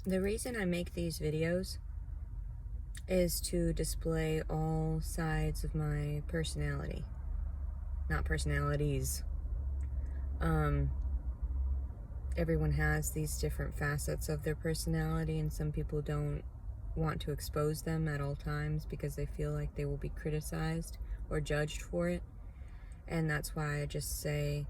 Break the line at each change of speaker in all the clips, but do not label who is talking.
The reason I make these videos is to display all sides of my personality. Not personalities. Everyone has these different facets of their personality, and some people don't want to expose them at all times because they feel like they will be criticized or judged for it. And that's why I just say,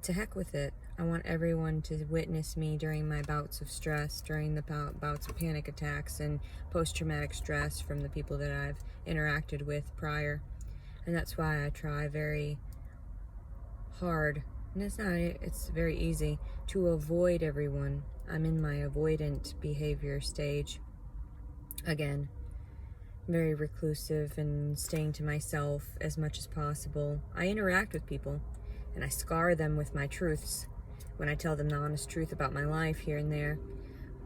to heck with it. I want everyone to witness me during my bouts of stress, during the bouts of panic attacks and post-traumatic stress from the people that I've interacted with prior. And that's why I try very hard, and it's very easy, to avoid everyone. I'm in my avoidant behavior stage. Again, very reclusive and staying to myself as much as possible. I interact with people, and I scar them with my truths when I tell them the honest truth about my life here and there.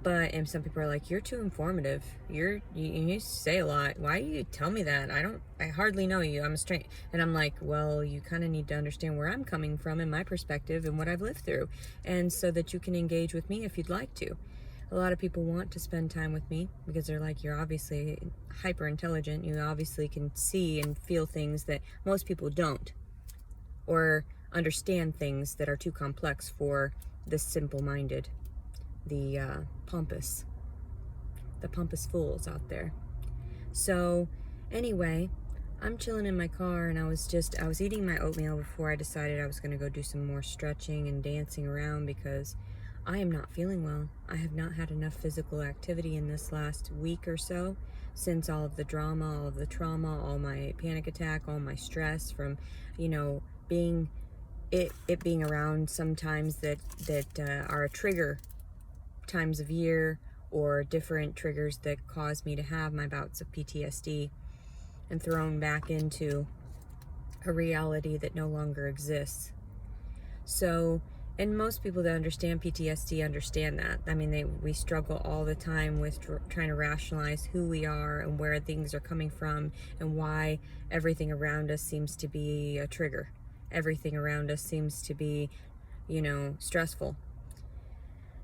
And some people are like, you're too informative. You say a lot. Why do you tell me that? I hardly know you. I'm a stranger. And I'm like, well, you kind of need to understand where I'm coming from and my perspective and what I've lived through. And so that you can engage with me if you'd like to. A lot of people want to spend time with me because they're like, you're obviously hyper intelligent. You obviously can see and feel things that most people don't. Or understand things that are too complex for the simple-minded. The pompous fools out there. So anyway, I'm chilling in my car, and I was eating my oatmeal before I decided I was going to go do some more stretching and dancing around because I am not feeling well. I have not had enough physical activity in this last week or so, since all of the drama, all of the trauma, all my panic attack, all my stress from, being around sometimes that are a trigger times of year, or different triggers that cause me to have my bouts of PTSD, and thrown back into a reality that no longer exists. So, and most people that understand PTSD understand that. I mean, we struggle all the time with trying to rationalize who we are and where things are coming from and why everything around us seems to be a trigger. Everything around us seems to be, stressful.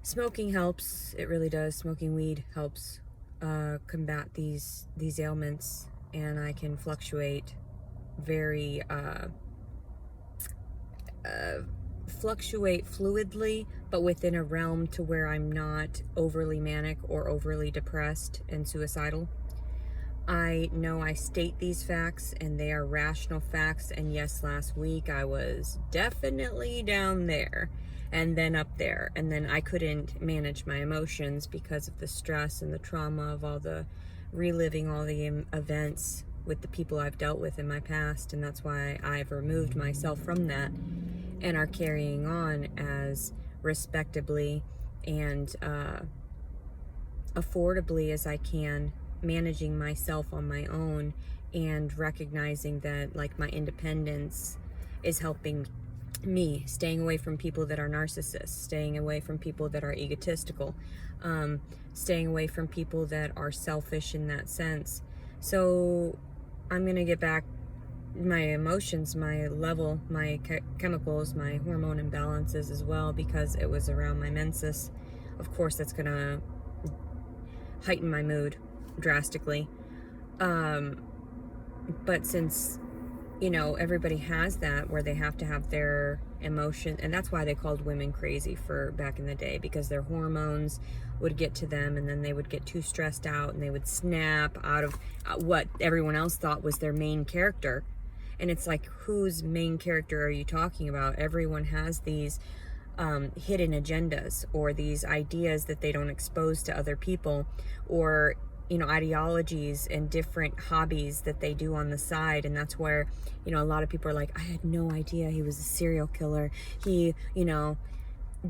Smoking helps. It really does. Smoking weed helps combat these ailments, and I can fluctuate very fluidly, but within a realm to where I'm not overly manic or overly depressed and suicidal. I know I state these facts, and they are rational facts, and yes, last week I was definitely down there and then up there, and then I couldn't manage my emotions because of the stress and the trauma of all the reliving all the events with the people I've dealt with in my past, and that's why I've removed myself from that and are carrying on as respectably and affordably as I can, managing myself on my own and recognizing that, like, my independence is helping me, staying away from people that are narcissists, staying away from people that are egotistical, staying away from people that are selfish in that sense. So I'm going to get back my emotions, my level, my chemicals, my hormone imbalances as well, because it was around my menses. Of course, that's going to heighten my mood drastically. But since everybody has that, where they have to have their emotion, and that's why they called women crazy for back in the day, because their hormones would get to them, and then they would get too stressed out, and they would snap out of what everyone else thought was their main character. And it's like, whose main character are you talking about? Everyone has these hidden agendas, or these ideas that they don't expose to other people, or ideologies and different hobbies that they do on the side. And that's where a lot of people are like, I had no idea he was a serial killer. He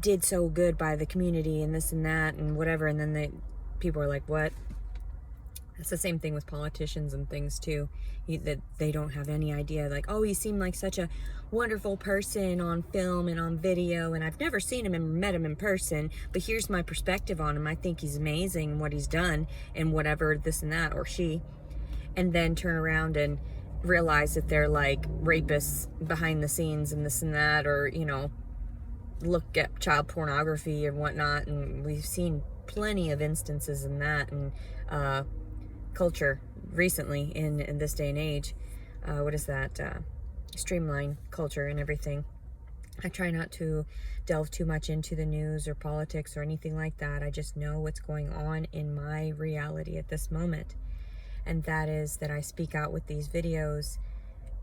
did so good by the community and this and that and whatever. And then people are like, what? It's the same thing with politicians and things too, that they don't have any idea. Like, oh, he seemed like such a wonderful person on film and on video, and I've never seen him and met him in person, but here's my perspective on him. I think he's amazing in what he's done and whatever, this and that, or she. And then turn around and realize that they're like rapists behind the scenes and this and that, or look at child pornography and whatnot. And we've seen plenty of instances in that, and culture recently in this day and age. What is that? Streamline culture and everything. I try not to delve too much into the news or politics or anything like that. I just know what's going on in my reality at this moment. And that is that I speak out with these videos.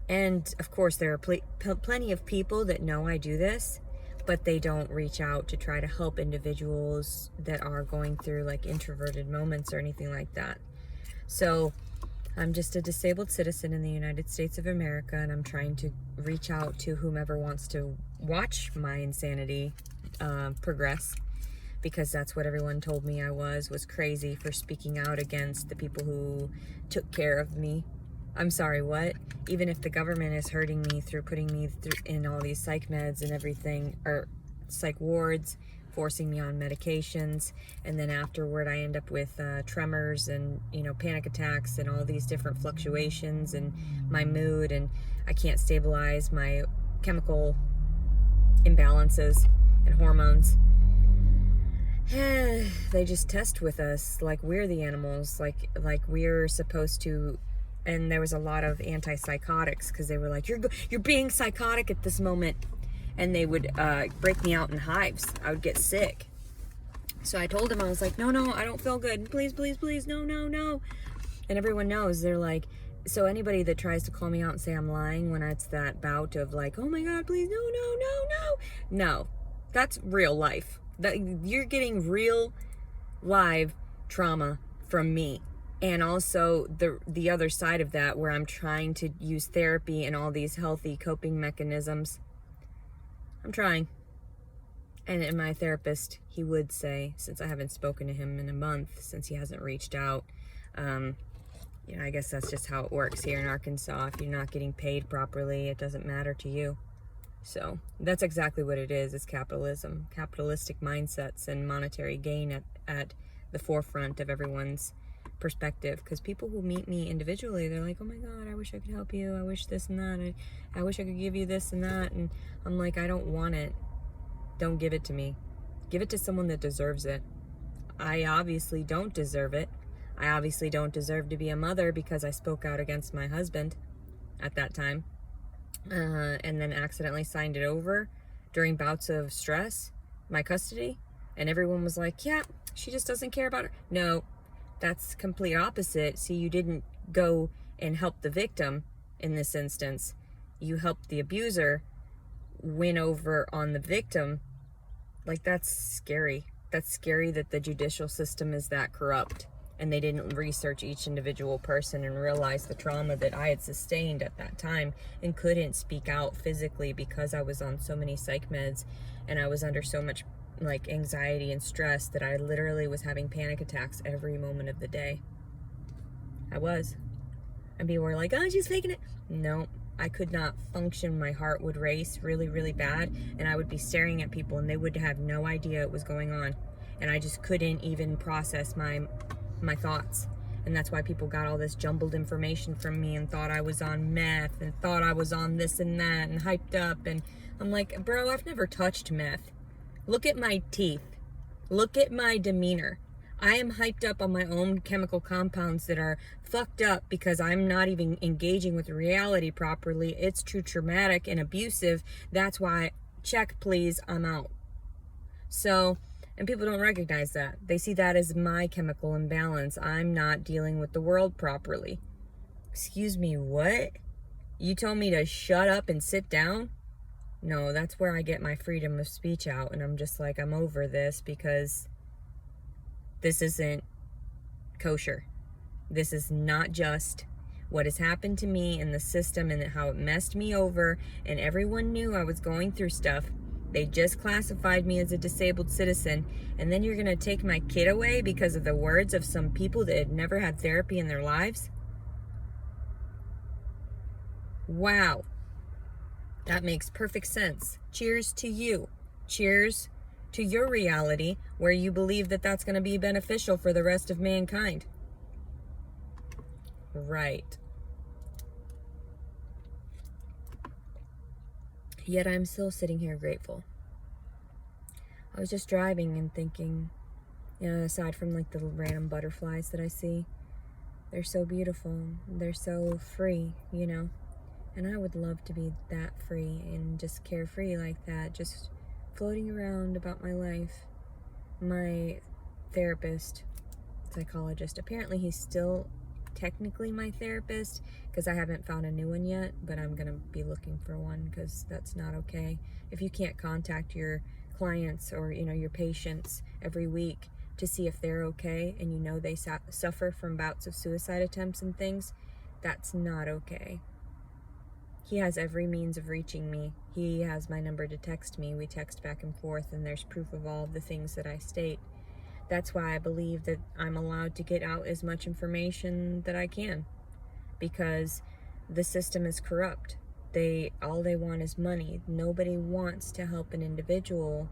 And of course, there are plenty of people that know I do this, but they don't reach out to try to help individuals that are going through like introverted moments or anything like that. So I'm just a disabled citizen in the United States of America, and I'm trying to reach out to whomever wants to watch my insanity progress, because that's what everyone told me I was crazy for speaking out against the people who took care of me. I'm sorry, what? Even if the government is hurting me through putting me in all these psych meds and everything, or psych wards, forcing me on medications, and then afterward I end up with tremors and, you know, panic attacks and all these different fluctuations in my mood, and I can't stabilize my chemical imbalances and hormones. They just test with us like we're the animals, like we're supposed to. And there was a lot of antipsychotics, because they were like, you're being psychotic at this moment. And they would break me out in hives. I would get sick. So I told them, I was like, no, I don't feel good. Please, please, please, no. And everyone knows, they're like, so anybody that tries to call me out and say I'm lying when it's that bout of like, oh my God, please, no, that's real life. That you're getting real live trauma from me. And also the other side of that, where I'm trying to use therapy and all these healthy coping mechanisms. I'm trying. And my therapist, he would say, since I haven't spoken to him in a month, since he hasn't reached out, you know, I guess that's just how it works here in Arkansas. If you're not getting paid properly, it doesn't matter to you. So that's exactly what it is. It's capitalism, capitalistic mindsets, and monetary gain at the forefront of everyone's perspective. Because people who meet me individually, they're like, oh my God, I wish I could help you. I wish this and that. I wish I could give you this and that. And I'm like, I don't want it. Don't give it to me. Give it to someone that deserves it. I obviously don't deserve it. I obviously don't deserve to be a mother, because I spoke out against my husband at that time, and then accidentally signed it over during bouts of stress, my custody. And everyone was like, yeah, she just doesn't care about her. No, that's complete opposite. See, you didn't go and help the victim in this instance. You helped the abuser win over on the victim. Like, that's scary. That's scary that the judicial system is that corrupt, and they didn't research each individual person and realize the trauma that I had sustained at that time and couldn't speak out physically because I was on so many psych meds and I was under so much like anxiety and stress that I literally was having panic attacks every moment of the day. I was. And people were like, oh, she's faking it. No, I could not function. My heart would race really, really bad, and I would be staring at people and they would have no idea it was going on. And I just couldn't even process my thoughts. And that's why people got all this jumbled information from me and thought I was on meth and thought I was on this and that and hyped up. And I'm like, bro, I've never touched meth. Look at my teeth. Look at my demeanor. I am hyped up on my own chemical compounds that are fucked up because I'm not even engaging with reality properly. It's too traumatic and abusive. That's why, check please, I'm out. So, and people don't recognize that. They see that as my chemical imbalance. I'm not dealing with the world properly. Excuse me, what? You told me to shut up and sit down? No, that's where I get my freedom of speech out. And I'm just like, I'm over this because this isn't kosher. This is not just. What has happened to me in the system and how it messed me over, and everyone knew I was going through stuff. They just classified me as a disabled citizen, and then you're gonna take my kid away because of the words of some people that had never had therapy in their lives? Wow. That makes perfect sense. Cheers to you. Cheers to your reality where you believe that that's going to be beneficial for the rest of mankind. Right. Yet I'm still sitting here grateful. I was just driving and thinking, Aside from like the random butterflies that I see, they're so beautiful. They're so free, And I would love to be that free and just carefree like that, just floating around about my life. My therapist, psychologist, apparently he's still technically my therapist because I haven't found a new one yet, but I'm going to be looking for one because that's not okay. If you can't contact your clients or, your patients every week to see if they're okay and they suffer from bouts of suicide attempts and things, that's not okay. He has every means of reaching me. He has my number to text me. We text back and forth, and there's proof of all of the things that I state. That's why I believe that I'm allowed to get out as much information that I can, because the system is corrupt. All they want is money. Nobody wants to help an individual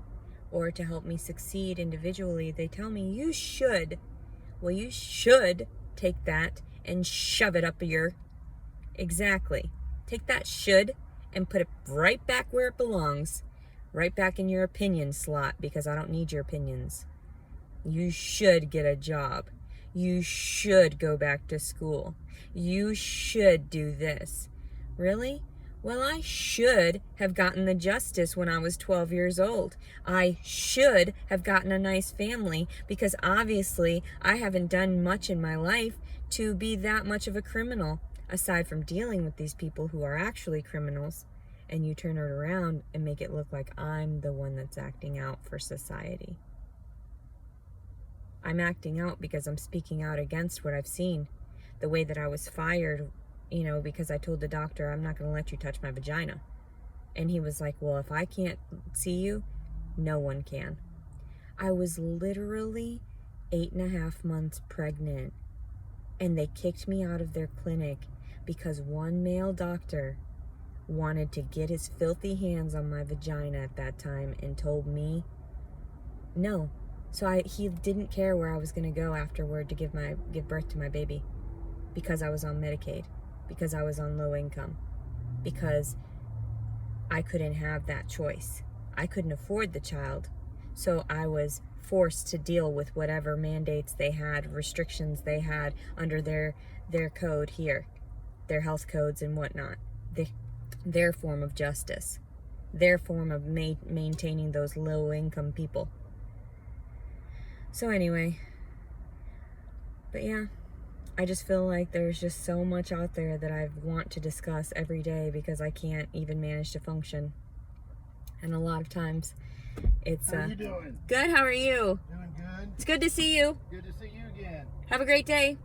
or to help me succeed individually. They tell me, you should. Well, you should take that and shove it up your... Exactly. Take that should and put it right back where it belongs. Right back in your opinion slot, because I don't need your opinions. You should get a job. You should go back to school. You should do this. Really? Well, I should have gotten the justice when I was 12 years old. I should have gotten a nice family because obviously I haven't done much in my life to be that much of a criminal, aside from dealing with these people who are actually criminals. And you turn it around and make it look like I'm the one that's acting out for society. I'm acting out because I'm speaking out against what I've seen. The way that I was fired, because I told the doctor, I'm not going to let you touch my vagina. And he was like, well, if I can't see you, no one can. I was literally 8.5 months pregnant, and they kicked me out of their clinic because one male doctor wanted to get his filthy hands on my vagina at that time and told me no. So he didn't care where I was going to go afterward to give birth to my baby, because I was on Medicaid, because I was on low income, because I couldn't have that choice. I couldn't afford the child, so I was forced to deal with whatever mandates they had, restrictions they had under their code here, their health codes and whatnot, their form of justice, their form of maintaining those low income people. So anyway, but yeah, I just feel like there's just so much out there that I want to discuss every day because I can't even manage to function. And a lot of times it's...
How are you doing?
Good, how are you?
Doing good.
It's good to see you.
Good to see you again.
Have a great day.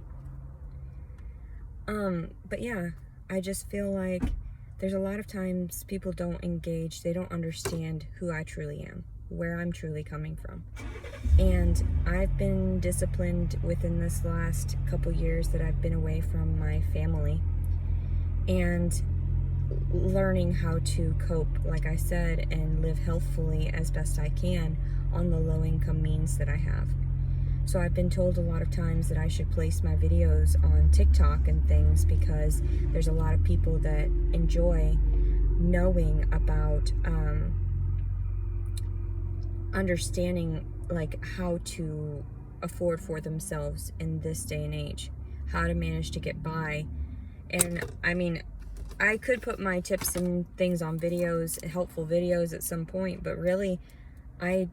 But yeah, I just feel like there's a lot of times people don't engage, they don't understand who I truly am, where I'm truly coming from. And I've been disciplined within this last couple years that I've been away from my family and learning how to cope, like I said, and live healthfully as best I can on the low income means that I have. So I've been told a lot of times that I should place my videos on TikTok and things because there's a lot of people that enjoy knowing about understanding like how to afford for themselves in this day and age, how to manage to get by. And I mean, I could put my tips and things on videos, helpful videos at some point, but really I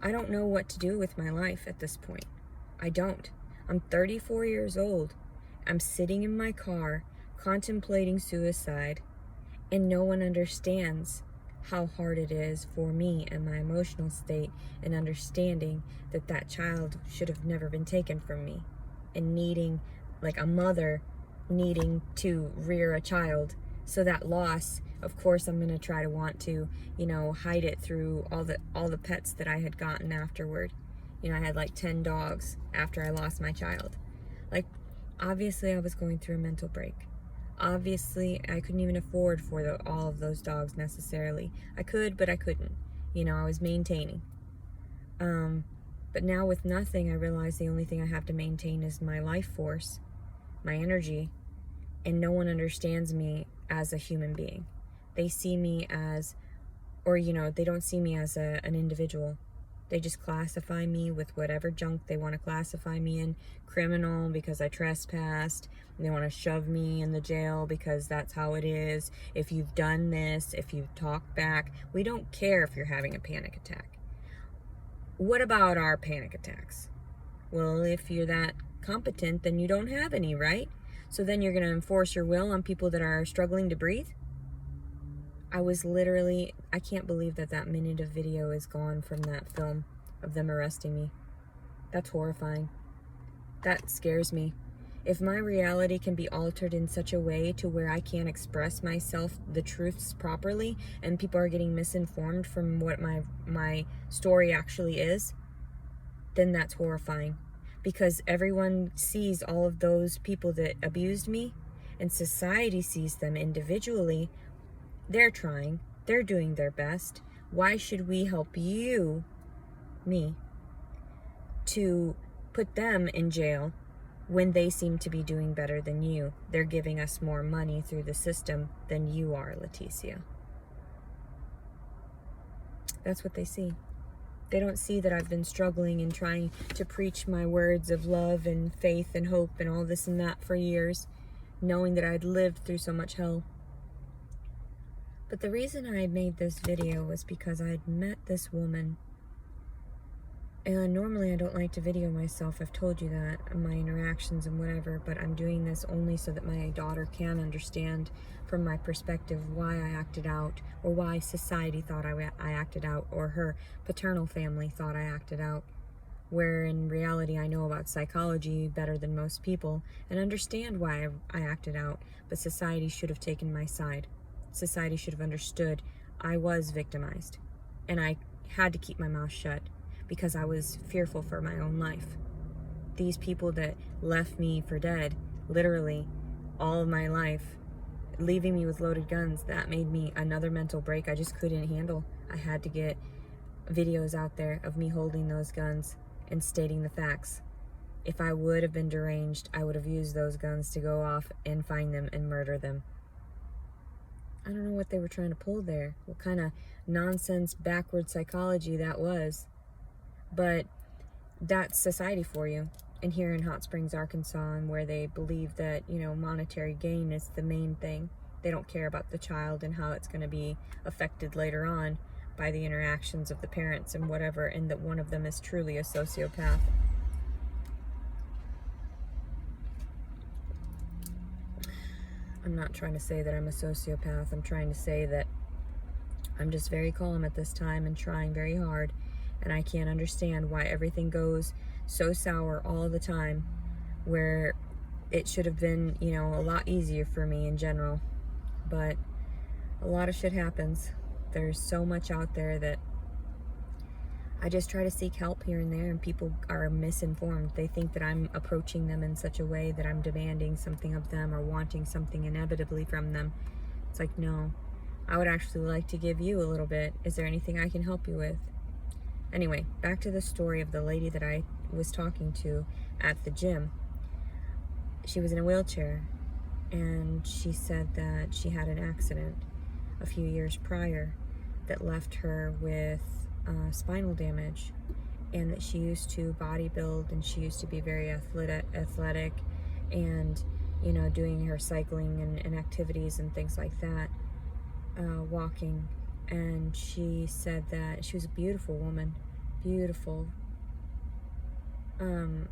don't know what to do with my life at this point. I don't. I'm 34 years old. I'm sitting in my car contemplating suicide, and no one understands how hard it is for me and my emotional state, and understanding that that child should have never been taken from me, and needing, like a mother needing to rear a child. So that loss, of course, I'm going to try to want to, hide it through all the pets that I had gotten afterward. I had like 10 dogs after I lost my child. Like, obviously I was going through a mental break. Obviously, I couldn't even afford for all of those dogs necessarily. I could, but I couldn't. I was maintaining. But now with nothing, I realize the only thing I have to maintain is my life force, my energy, and no one understands me as a human being. They see me as, or they don't see me as an individual. They just classify me with whatever junk they want to classify me in. Criminal because I trespassed. They want to shove me in the jail because that's how it is. If you've done this, if you've talked back, we don't care if you're having a panic attack. What about our panic attacks? Well, if you're that competent, then you don't have any, right? So then you're going to enforce your will on people that are struggling to breathe? I can't believe that minute of video is gone from that film of them arresting me. That's horrifying. That scares me. If my reality can be altered in such a way to where I can't express myself, the truths properly, and people are getting misinformed from what my story actually is, then that's horrifying. Because everyone sees all of those people that abused me, and society sees them individually. They're trying. They're doing their best. Why should we help you, me, to put them in jail when they seem to be doing better than you? They're giving us more money through the system than you are, Leticia. That's what they see. They don't see that I've been struggling and trying to preach my words of love and faith and hope and all this and that for years, knowing that I'd lived through so much hell. But the reason I made this video was because I'd met this woman. And normally I don't like to video myself. I've told you that, my interactions and whatever, but I'm doing this only so that my daughter can understand from my perspective why I acted out, or why society thought I acted out, or her paternal family thought I acted out. Where in reality I know about psychology better than most people and understand why I acted out, but society should have taken my side. Society should have understood I was victimized, and I had to keep my mouth shut because I was fearful for my own life. These people that left me for dead, literally all of my life, leaving me with loaded guns, that made me another mental break I just couldn't handle. I had to get videos out there of me holding those guns and stating the facts. If I would have been deranged, I would have used those guns to go off and find them and murder them. I don't know what they were trying to pull there, what kind of nonsense, backward psychology that was. But that's society for you. And here in Hot Springs, Arkansas, and where they believe that, monetary gain is the main thing. They don't care about the child and how it's going to be affected later on by the interactions of the parents and whatever, and that one of them is truly a sociopath. I'm not trying to say that I'm a sociopath. I'm trying to say that I'm just very calm at this time and trying very hard, and I can't understand why everything goes so sour all the time, where it should have been, a lot easier for me in general. But a lot of shit happens. There's so much out there that I just try to seek help here and there, and people are misinformed. They think that I'm approaching them in such a way that I'm demanding something of them or wanting something inevitably from them. It's like, no, I would actually like to give you a little bit. Is there anything I can help you with? Anyway, back to the story of the lady that I was talking to at the gym. She was in a wheelchair, and she said that she had an accident a few years prior that left her with spinal damage, and that she used to bodybuild, and she used to be very athletic and doing her cycling and activities and things like that, walking. And she said that she was a beautiful woman, beautiful. And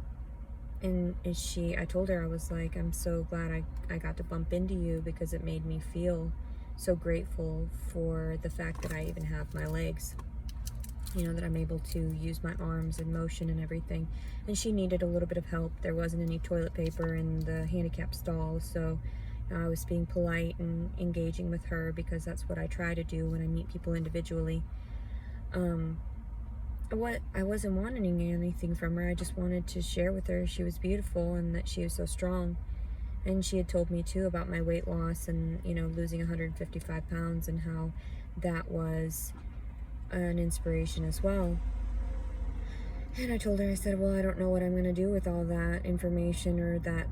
I told her, I was like, I'm so glad I got to bump into you, because it made me feel so grateful for the fact that I even have my legs, that I'm able to use my arms and motion and everything. And she needed a little bit of help. There wasn't any toilet paper in the handicap stall, so I was being polite and engaging with her, because that's what I try to do when I meet people individually. I wasn't wanting anything from her. I just wanted to share with her she was beautiful and that she was so strong. And she had told me too about my weight loss and losing 155 pounds, and how that was an inspiration as well. And I told her, I said, well, I don't know what I'm going to do with all that information, or that,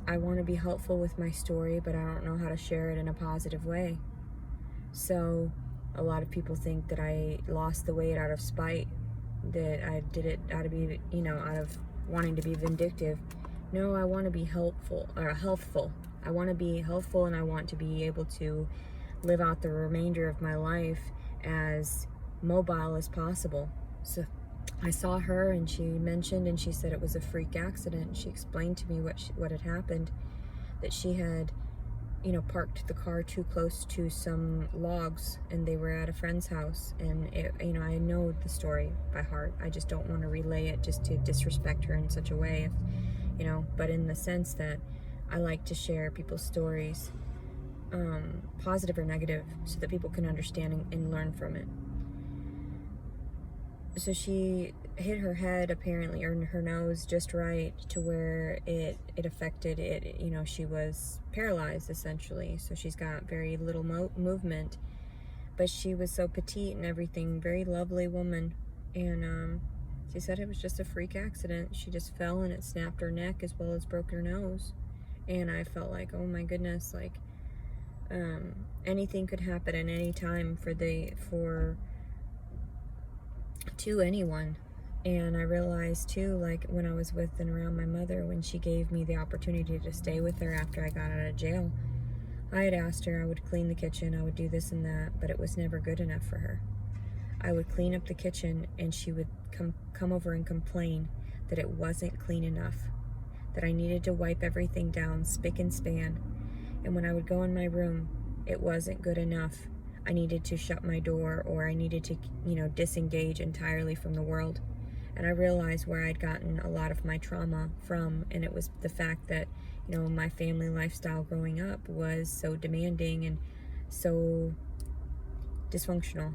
I want to be helpful with my story, but I don't know how to share it in a positive way. So A lot of people think that I lost the weight out of spite, that I did it out of be, out of wanting to be vindictive. No, I want to be healthful. I want to be healthful, and I want to be able to live out the remainder of my life as mobile as possible. So I saw her, and she mentioned, and she said it was a freak accident. She explained to me what had happened, that she had parked the car too close to some logs, and they were at a friend's house. And I know the story by heart. I just don't want to relay it just to disrespect her in such a way, but in the sense that I like to share people's stories, positive or negative, so that people can understand and learn from it. So she hit her head, apparently, or her nose just right to where it affected it. She was paralyzed, essentially. So she's got very little movement. But she was so petite and everything, very lovely woman. And she said it was just a freak accident. She just fell, and it snapped her neck as well as broke her nose. And I felt like, oh my goodness, like anything could happen at any time to anyone. And I realized too, like when I was with and around my mother, when she gave me the opportunity to stay with her after I got out of jail, I had asked her, I would clean the kitchen, I would do this and that, but it was never good enough for her. I would clean up the kitchen, and she would come over and complain that it wasn't clean enough, that I needed to wipe everything down spick and span. And when I would go in my room, it wasn't good enough. I needed to shut my door, or I needed to, disengage entirely from the world. And I realized where I'd gotten a lot of my trauma from, and it was the fact that, my family lifestyle growing up was so demanding and so dysfunctional.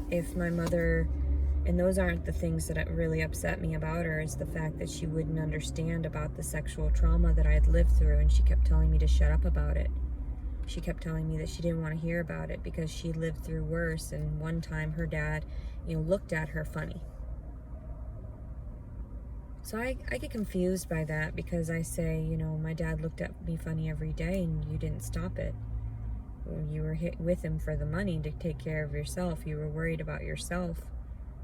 If my mother, and those aren't the things that really upset me about her, is the fact that she wouldn't understand about the sexual trauma that I had lived through, and she kept telling me to shut up about it. She kept telling me that she didn't want to hear about it because she lived through worse. And one time her dad, looked at her funny. So I get confused by that, because I say, my dad looked at me funny every day, and you didn't stop it. You were with him for the money to take care of yourself. You were worried about yourself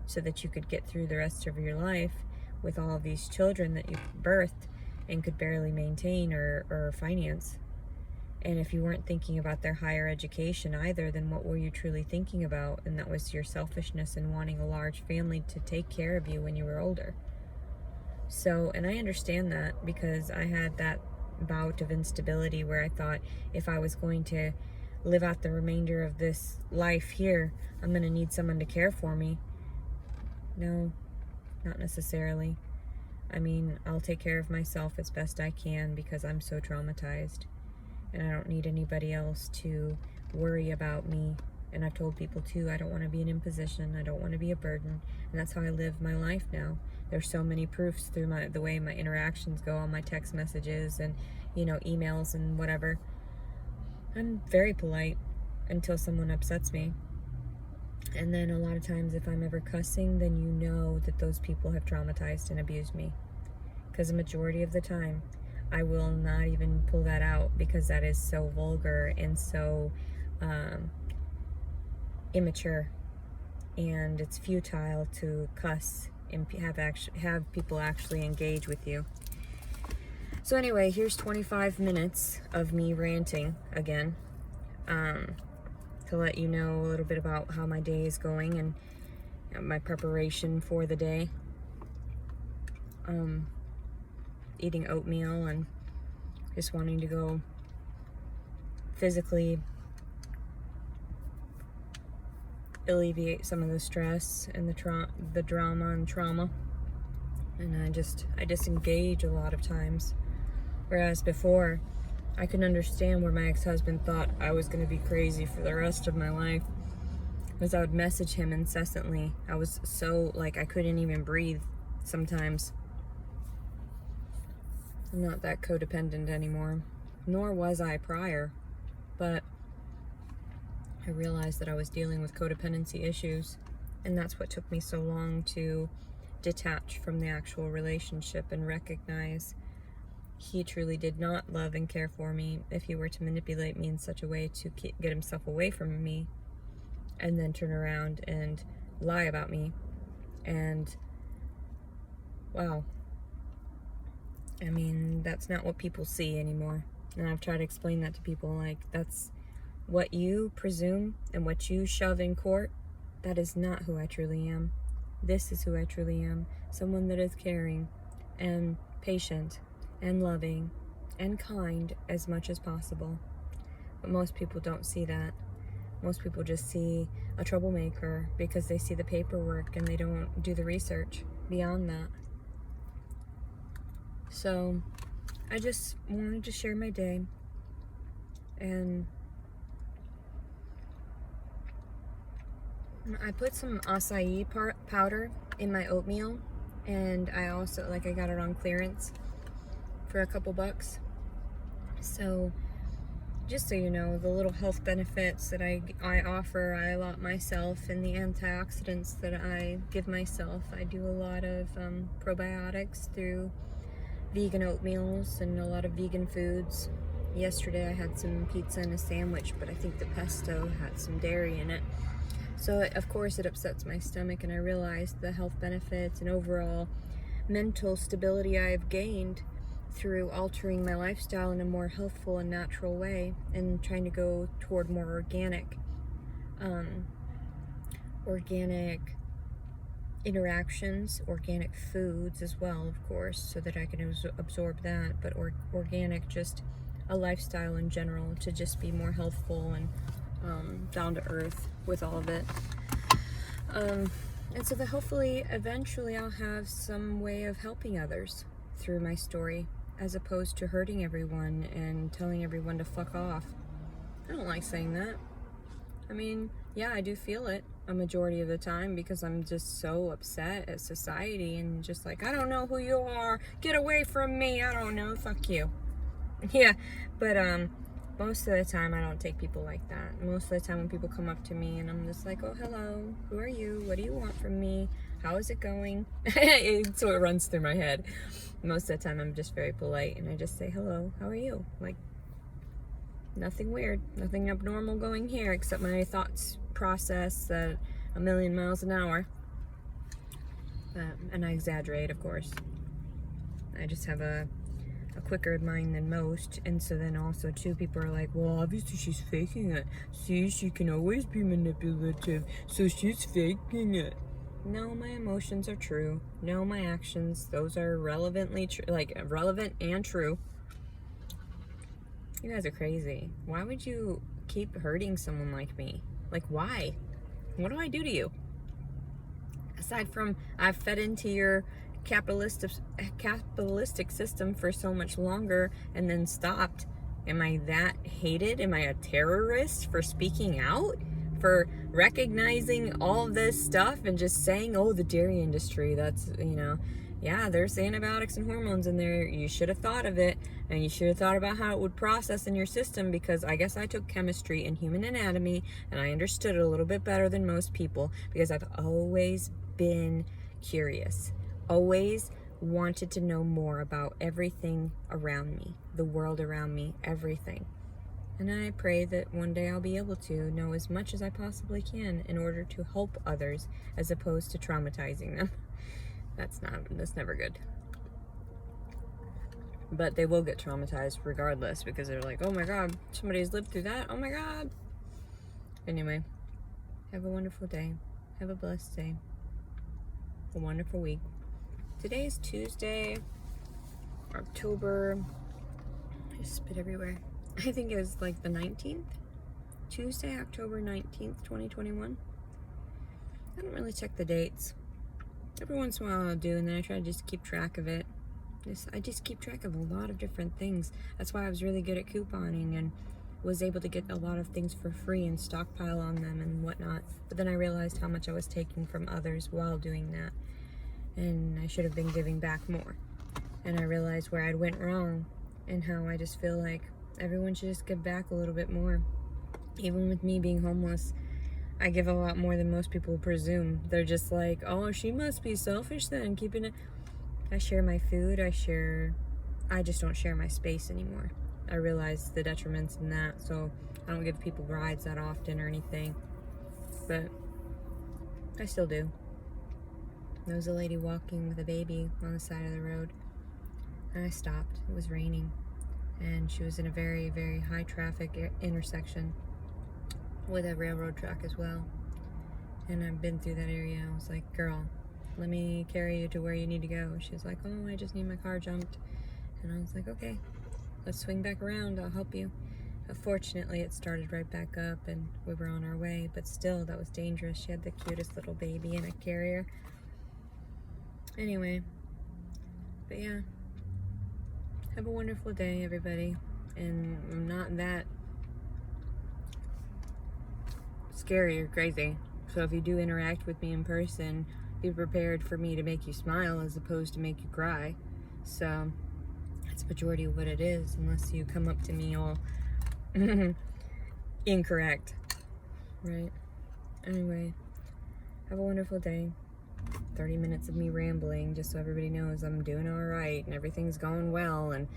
so that you could get through the rest of your life with all of these children that you birthed and could barely maintain or finance. And if you weren't thinking about their higher education either, then what were you truly thinking about? And that was your selfishness and wanting a large family to take care of you when you were older. So, and I understand that, because I had that bout of instability where I thought, if I was going to live out the remainder of this life here, I'm going to need someone to care for me. No, not necessarily. I mean, I'll take care of myself as best I can, because I'm so traumatized. And I don't need anybody else to worry about me. And I've told people too, I don't want to be an imposition. I don't want to be a burden. And that's how I live my life now. There's so many proofs through the way my interactions go on my text messages and, emails and whatever. I'm very polite until someone upsets me. And then a lot of times, if I'm ever cussing, then you know that those people have traumatized and abused me. Because the majority of the time, I will not even pull that out, because that is so vulgar and so immature, and it's futile to cuss and have people actually engage with you. So anyway, here's 25 minutes of me ranting again, to let you know a little bit about how my day is going and my preparation for the day. Eating oatmeal and just wanting to go physically alleviate some of the stress and the drama and trauma. And I disengage a lot of times. Whereas before, I couldn't understand where my ex-husband thought I was going to be crazy for the rest of my life, because I would message him incessantly. I was so, I couldn't even breathe sometimes. I'm not that codependent anymore, nor was I prior, but I realized that I was dealing with codependency issues, and that's what took me so long to detach from the actual relationship and recognize he truly did not love and care for me if he were to manipulate me in such a way to get himself away from me and then turn around and lie about me. And wow, I mean, that's not what people see anymore. And I've tried to explain that to people, like, that's what you presume and what you shove in court. That is not who I truly am. This is who I truly am. Someone that is caring and patient and loving and kind as much as possible. But most people don't see that. Most people just see a troublemaker because they see the paperwork and they don't do the research beyond that. So I just wanted to share my day, and I put some acai powder in my oatmeal, and I also, I got it on clearance for a couple bucks. So just so you know, the little health benefits that I offer, I allot myself, and the antioxidants that I give myself. I do a lot of probiotics through vegan oatmeals and a lot of vegan foods. Yesterday I had some pizza and a sandwich, but I think the pesto had some dairy in it. So of course it upsets my stomach, and I realized the health benefits and overall mental stability I've gained through altering my lifestyle in a more healthful and natural way, and trying to go toward more organic interactions, organic foods as well, of course, so that I can absorb that, but organic, just a lifestyle in general, to just be more healthful and down to earth with all of it. And so that hopefully eventually I'll have some way of helping others through my story, as opposed to hurting everyone and telling everyone to fuck off. I don't like saying that. I mean, yeah, I do feel it a majority of the time, because I'm just so upset at society and just like, I don't know who you are, get away from me, I don't know, fuck you. Yeah, but most of the time I don't take people like that. Most of the time when people come up to me and I'm just like, oh, hello, who are you, what do you want from me, how is it going? So it runs through my head. Most of the time I'm just very polite, and I just say, hello, how are you? Like, nothing weird, nothing abnormal going here, except my thoughts process at 1,000,000 miles an hour. And I exaggerate, of course. I just have a quicker mind than most, and so then also too, people are like, well, obviously she's faking it. See, she can always be manipulative, so she's faking it. No, my emotions are true. No, my actions, those are relevantly true, like relevant and true. You guys are crazy. Why would you keep hurting someone like me? Like, why? What do I do to you? Aside from I've fed into your capitalistic system for so much longer and then stopped. Am I that hated? Am I a terrorist for speaking out? For recognizing all of this stuff and just saying, oh, the dairy industry, that's, yeah, there's antibiotics and hormones in there. You should have thought of it, and you should have thought about how it would process in your system, because I guess I took chemistry and human anatomy, and I understood it a little bit better than most people, because I've always been curious, always wanted to know more about everything around me, the world around me, everything. And I pray that one day I'll be able to know as much as I possibly can in order to help others, as opposed to traumatizing them. That's never good. But they will get traumatized regardless, because they're like, oh my god, somebody's lived through that, oh my god. Anyway, have a wonderful day. Have a blessed day. A wonderful week. Today is Tuesday, October, I just spit everywhere. I think it was like the 19th. Tuesday, October 19th, 2021. I don't really check the dates. Every once in a while I'll do, and then I try to just keep track of it. I just keep track of a lot of different things. That's why I was really good at couponing and was able to get a lot of things for free and stockpile on them and whatnot. But then I realized how much I was taking from others while doing that, and I should have been giving back more. And I realized where I went wrong, and how I just feel like everyone should just give back a little bit more. Even with me being homeless, I give a lot more than most people presume. They're just like, oh, she must be selfish then, keeping it. I share my food, I share I just don't share my space anymore. I realize the detriments in that, so I don't give people rides that often or anything, but I still do. There was a lady walking with a baby on the side of the road, and I stopped. It was raining, and she was in a very, very high traffic intersection with a railroad track as well. And I've been through that area. I was like, girl, let me carry you to where you need to go. She was like, oh, I just need my car jumped. And I was like, okay, let's swing back around. I'll help you. Fortunately, it started right back up and we were on our way, but still, that was dangerous. She had the cutest little baby in a carrier. Anyway, but yeah, have a wonderful day, everybody. And I'm not that scary or crazy. So if you do interact with me in person, be prepared for me to make you smile as opposed to make you cry. So that's majority of what it is, unless you come up to me all incorrect, right? Anyway, have a wonderful day. 30 minutes of me rambling just so everybody knows I'm doing all right and everything's going well, and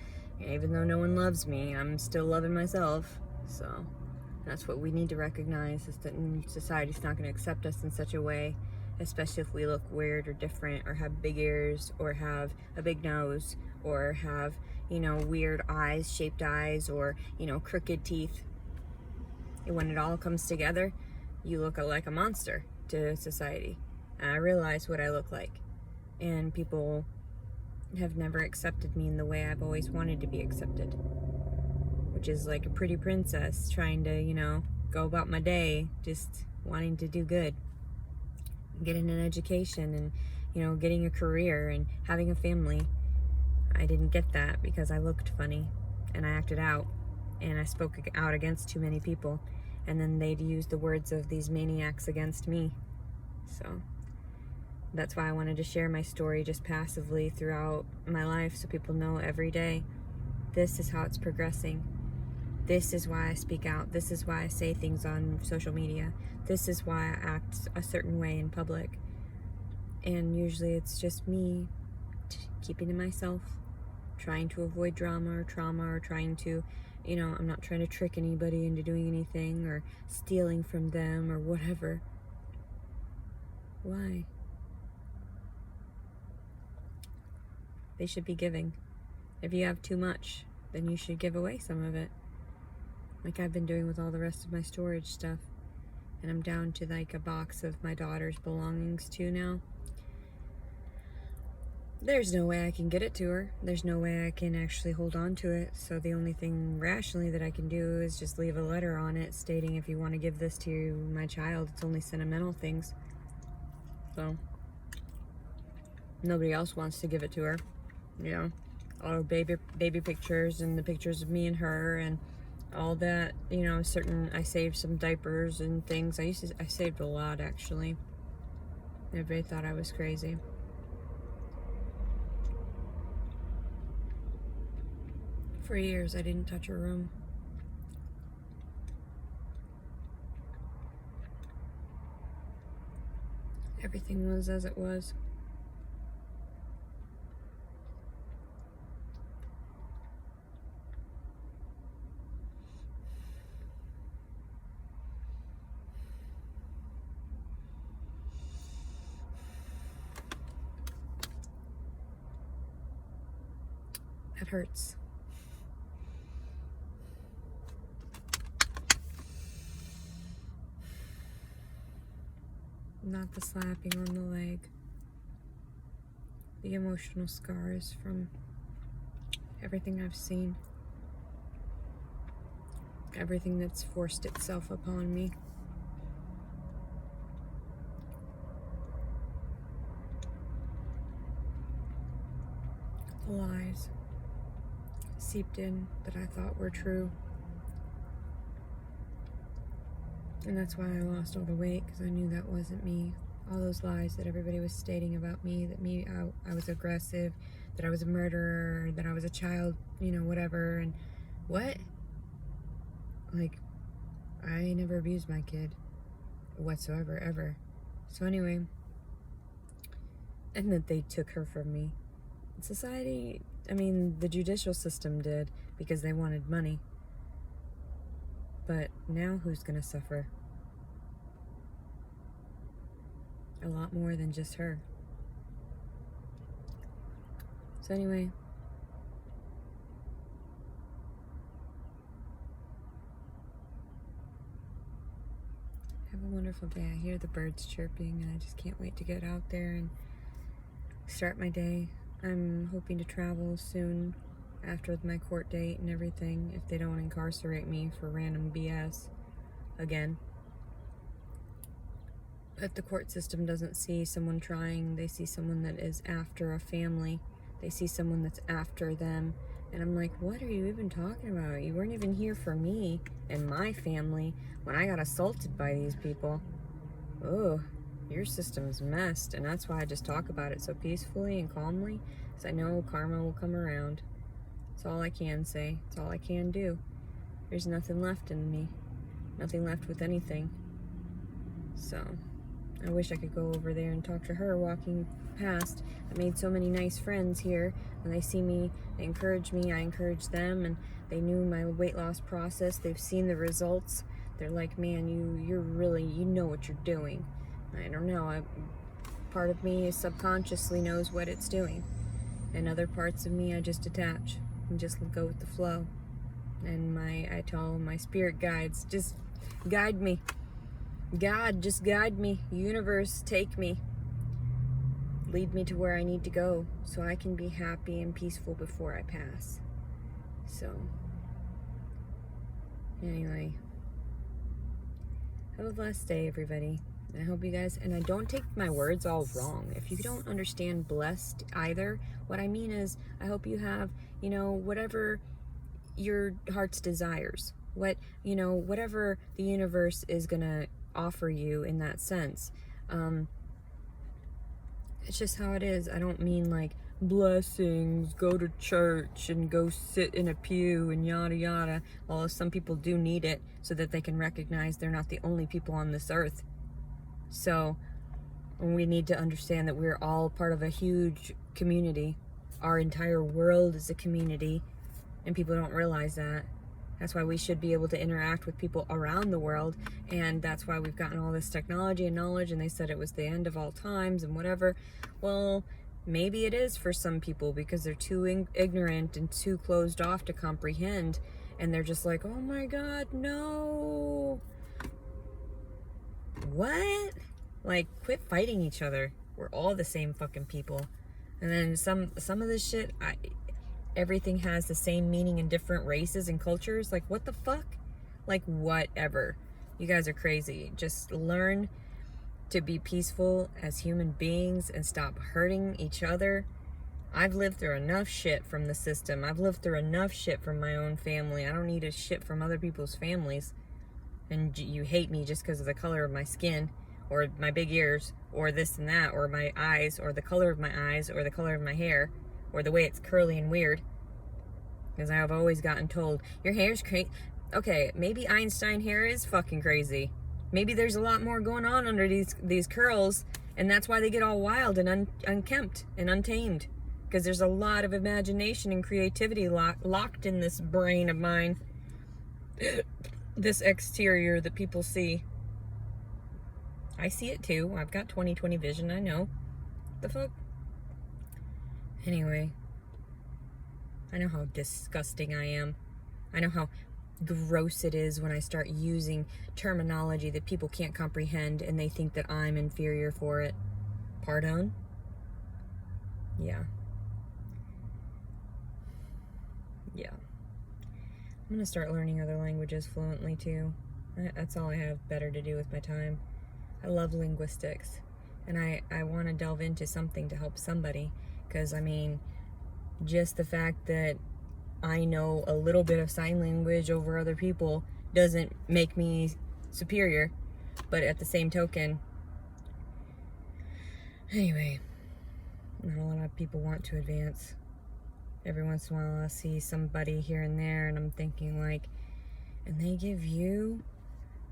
even though no one loves me, I'm still loving myself. So that's what we need to recognize, is that society's not going to accept us in such a way, especially if we look weird or different or have big ears or have a big nose or have, weird eyes, shaped eyes, or, crooked teeth. And when it all comes together, you look like a monster to society. And I realize what I look like. And people have never accepted me in the way I've always wanted to be accepted, which is like a pretty princess trying to, go about my day, just wanting to do good, getting an education and, getting a career and having a family. I didn't get that because I looked funny and I acted out and I spoke out against too many people, and then they'd use the words of these maniacs against me. So that's why I wanted to share my story just passively throughout my life, so people know every day this is how it's progressing. This is why I speak out. This is why I say things on social media. This is why I act a certain way in public. And usually it's just me keeping to myself, trying to avoid drama or trauma, or trying to, I'm not trying to trick anybody into doing anything or stealing from them or whatever. Why? They should be giving. If you have too much, then you should give away some of it. Like I've been doing with all the rest of my storage stuff. And I'm down to like a box of my daughter's belongings too now. There's no way I can get it to her. There's no way I can actually hold on to it. So the only thing rationally that I can do is just leave a letter on it stating, if you want to give this to my child, it's only sentimental things. So nobody else wants to give it to her. All baby pictures and the pictures of me and her and all that, I saved some diapers and things. I saved a lot, actually. Everybody thought I was crazy. For years, I didn't touch her room. Everything was as it was. That hurts. Not the slapping on the leg. The emotional scars from everything I've seen. Everything that's forced itself upon me. The lies seeped in that I thought were true. And that's why I lost all the weight, because I knew that wasn't me. All those lies that everybody was stating about me, that I was aggressive, that I was a murderer, that I was a child, whatever. And what? Like, I never abused my kid whatsoever, ever. So anyway, and that they took her from me. Society I mean, the judicial system did because they wanted money. But now who's gonna suffer? A lot more than just her. So anyway, have a wonderful day. I hear the birds chirping and I just can't wait to get out there and start my day. I'm hoping to travel soon after my court date and everything, if they don't incarcerate me for random BS again. But the court system doesn't see someone trying. They see someone that is after a family. They see someone that's after them. And I'm like, what are you even talking about? You weren't even here for me and my family when I got assaulted by these people. Oh, your system's messed. And that's why I just talk about it so peacefully and calmly, because I know karma will come around. That's all I can say. That's all I can do. There's nothing left in me. Nothing left with anything. So I wish I could go over there and talk to her walking past. I made so many nice friends here. When they see me, they encourage me, I encourage them, and they knew my weight loss process. They've seen the results. They're like, man, you know what you're doing. I don't know. Part of me subconsciously knows what it's doing. And other parts of me, I just detach and just go with the flow. And I tell my spirit guides, just guide me. God, just guide me. Universe, take me. Lead me to where I need to go so I can be happy and peaceful before I pass. So, anyway, have a blessed day, everybody. And I hope you guys, and I don't take my words all wrong. If you don't understand blessed either, what I mean is, I hope you have, whatever your heart's desires. Whatever the universe is gonna offer you in that sense. It's just how it is. I don't mean like blessings, go to church and go sit in a pew and yada yada. Although some people do need it so that they can recognize they're not the only people on this earth. So we need to understand that we're all part of a huge community. Our entire world is a community, and people don't realize that. That's why we should be able to interact with people around the world, and that's why we've gotten all this technology and knowledge, and they said it was the end of all times and whatever. Well, maybe it is for some people because they're too ignorant and too closed off to comprehend, and they're just like, oh my God, no. What? Like, quit fighting each other. We're all the same fucking people. And then some of this shit, everything has the same meaning in different races and cultures. Like, what the fuck? Like, whatever. You guys are crazy. Just learn to be peaceful as human beings and stop hurting each other. I've lived through enough shit from the system. I've lived through enough shit from my own family. I don't need a shit from other people's families. And you hate me just because of the color of my skin, or my big ears, or this and that, or my eyes, or the color of my eyes, or the color of my hair, or the way it's curly and weird. Because I have always gotten told, your hair's crazy. Okay, maybe Einstein hair is fucking crazy. Maybe there's a lot more going on under these curls, and that's why they get all wild and unkempt and untamed. Because there's a lot of imagination and creativity locked in this brain of mine. This exterior that people see. I see it too. I've got 20/20 vision, I know. The fuck? Anyway, I know how disgusting I am. I know how gross it is when I start using terminology that people can't comprehend and they think that I'm inferior for it. Pardon? Yeah. Yeah. I'm gonna start learning other languages fluently too. That's all I have better to do with my time. I love linguistics, and I want to delve into something to help somebody, because I mean, just the fact that I know a little bit of sign language over other people doesn't make me superior, but at the same token, anyway, not a lot of people want to advance. Every once in a while I see somebody here and there, and I'm thinking like, and they give you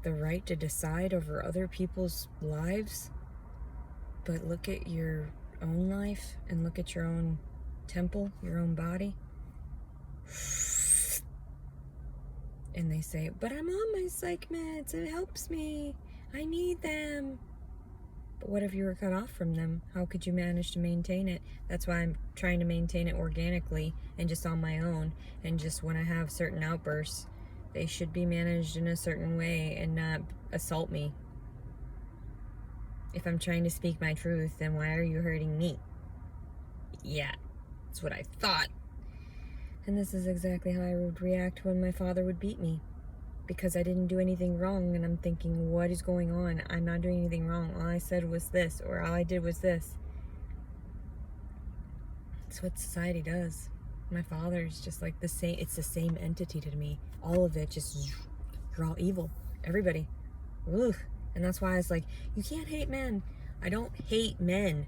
the right to decide over other people's lives, but look at your own life and look at your own temple, your own body. And they say, but I'm on my psych meds, it helps me, I need them. But what if you were cut off from them? How could you manage to maintain it? That's why I'm trying to maintain it organically and just on my own. And just when I have certain outbursts, they should be managed in a certain way and not assault me. If I'm trying to speak my truth, then why are you hurting me? Yeah, that's what I thought. And this is exactly how I would react when my father would beat me. Because I didn't do anything wrong, and I'm thinking, what is going on? I'm not doing anything wrong. All I said was this, or all I did was this. That's what society does. My father's just like the same, it's the same entity to me. All of it, just, you're all evil. Everybody. Ugh. And that's why I was like, you can't hate men. I don't hate men.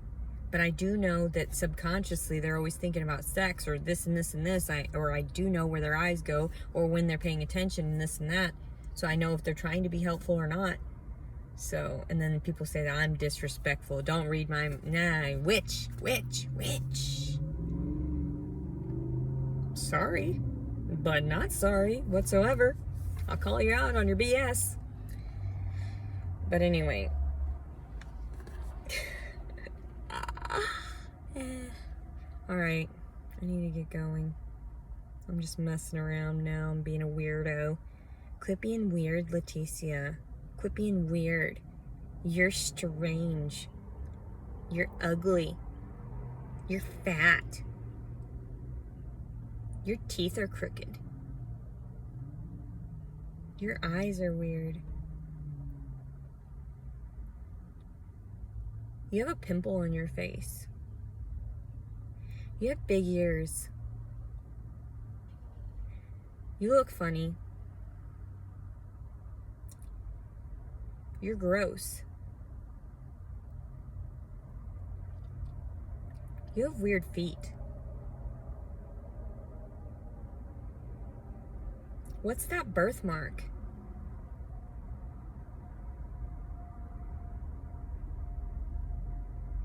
But I do know that subconsciously they're always thinking about sex or this and this and this. Or I do know where their eyes go or when they're paying attention and this and that. So I know if they're trying to be helpful or not. So, and then people say that I'm disrespectful. Don't read my, witch. Sorry, but not sorry whatsoever. I'll call you out on your BS. But anyway. Alright, I need to get going. I'm just messing around now. I'm being a weirdo. Quit being weird, Leticia. Quit being weird. You're strange. You're ugly. You're fat. Your teeth are crooked. Your eyes are weird. You have a pimple on your face. You have big ears. You look funny. You're gross. You have weird feet. What's that birthmark?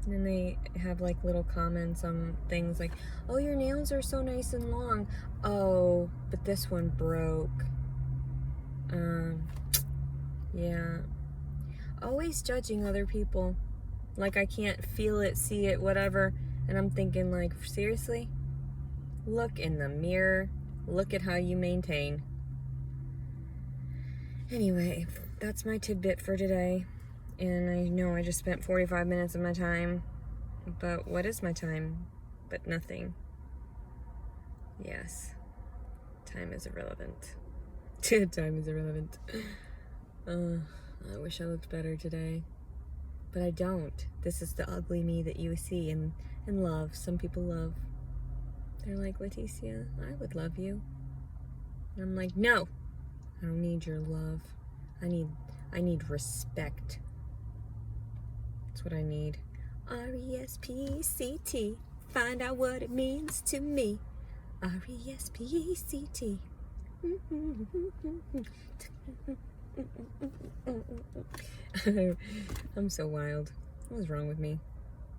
And then they have like little comments on things like, oh, your nails are so nice and long. Oh, but this one broke. Yeah. Always judging other people. Like I can't feel it, see it, whatever. And I'm thinking like, seriously? Look in the mirror. Look at how you maintain. Anyway, that's my tidbit for today. And I know I just spent 45 minutes of my time. But what is my time? But nothing. Yes. Time is irrelevant. Time is irrelevant. I wish I looked better today. But I don't. This is the ugly me that you see and love. Some people love. They're like, Leticia, I would love you. And I'm like, no. I don't need your love. I need respect. That's what I need. R-E-S-P-E-C-T. Find out what it means to me. R-E-S-P-E-C-T. I'm so wild. What's wrong with me?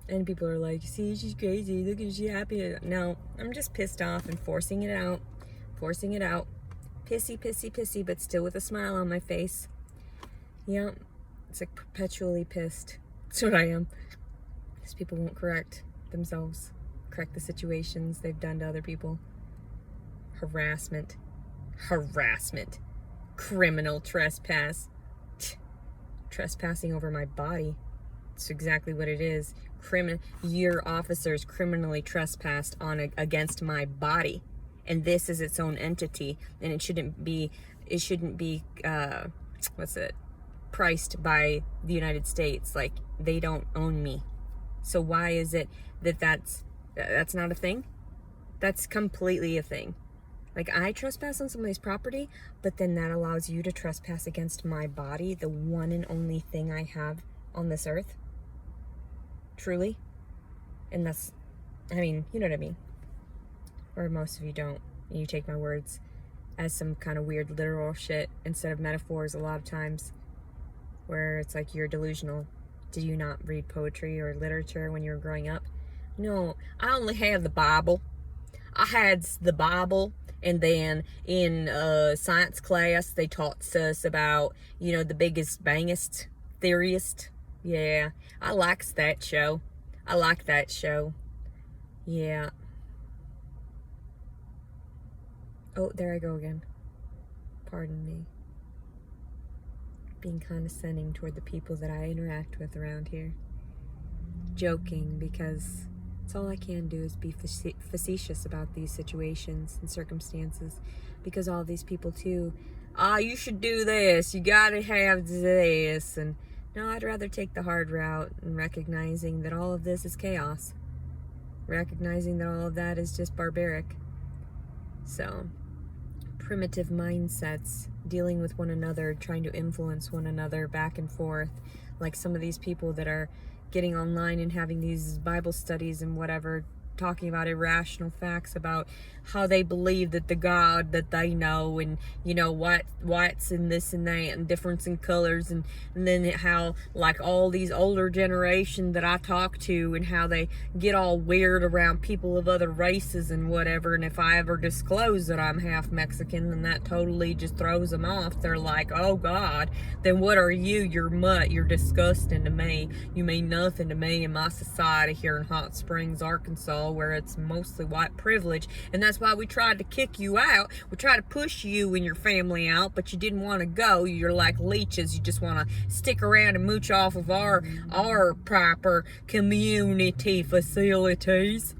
And people are like, see, she's crazy. Look at she happy. No, I'm just pissed off and forcing it out. Forcing it out. Pissy, pissy, pissy, but still with a smile on my face. Yeah, it's like perpetually pissed. That's what I am. Because people won't correct themselves. Correct the situations they've done to other people. Harassment. Harassment. Criminal trespass. Trespassing over my body. It's exactly what it is. Your officers criminally trespassed against my body. And this is its own entity. And it shouldn't be priced by the United States. Like, they don't own me. So why is it that's not a thing? That's completely a thing. Like, I trespass on somebody's property, but then that allows you to trespass against my body, the one and only thing I have on this earth. Truly. And that's, I mean, you know what I mean. Or most of you don't. You take my words as some kind of weird literal shit instead of metaphors a lot of times, where it's like you're delusional. Did you not read poetry or literature when you were growing up? No, I only have the Bible. I had the Bible, and then in science class they taught us about, the biggest, bangest theorist. Yeah, I liked that show. I like that show. Yeah. Oh, there I go again. Pardon me. Being condescending toward the people that I interact with around here. Joking, because it's all I can do is be facetious about these situations and circumstances, because all these people too, you should do this, you gotta have this, and no, I'd rather take the hard route and recognizing that all of this is chaos, recognizing that all of that is just barbaric. So primitive mindsets, dealing with one another, trying to influence one another back and forth, like some of these people that are getting online and having these Bible studies and whatever, talking about irrational facts about how they believe that the God that they know, and whites and this and that, and difference in colors, and then how like all these older generation that I talk to, and how they get all weird around people of other races and whatever, and if I ever disclose that I'm half Mexican, then that totally just throws them off. They're like, oh God, then what are you? You're mutt, you're disgusting to me, you mean nothing to me in my society here in Hot Springs, Arkansas, where it's mostly white privilege. And that's why we tried to kick you out. We tried to push you and your family out, but you didn't want to go. You're like leeches. You just want to stick around and mooch off of our proper community facilities.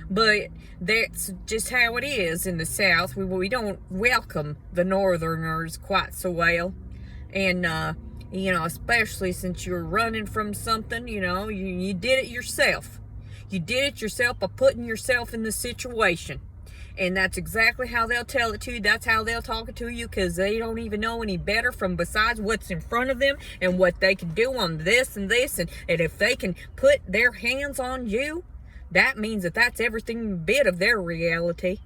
But that's just how it is in the South. We don't welcome the Northerners quite so well. And especially since you're running from something, you did it yourself. You did it yourself by putting yourself in the situation. And that's exactly how they'll tell it to you. That's how they'll talk it to you, because they don't even know any better from besides what's in front of them and what they can do on this and this. And if they can put their hands on you, that means that that's everything bit of their reality.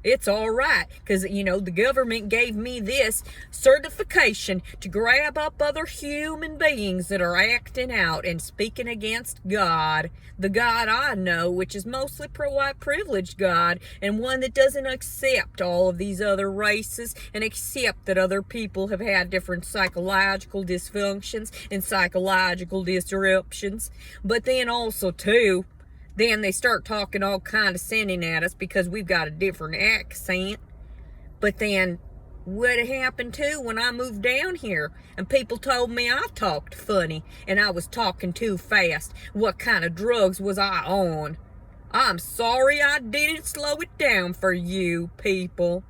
It's all right, because, the government gave me this certification to grab up other human beings that are acting out and speaking against God, the God I know, which is mostly pro-white privileged God, and one that doesn't accept all of these other races and accept that other people have had different psychological dysfunctions and psychological disruptions. But then also, too, then they start talking all condescending at us because we've got a different accent. But then what happened too when I moved down here and people told me I talked funny and I was talking too fast? What kind of drugs was I on? I'm sorry I didn't slow it down for you people.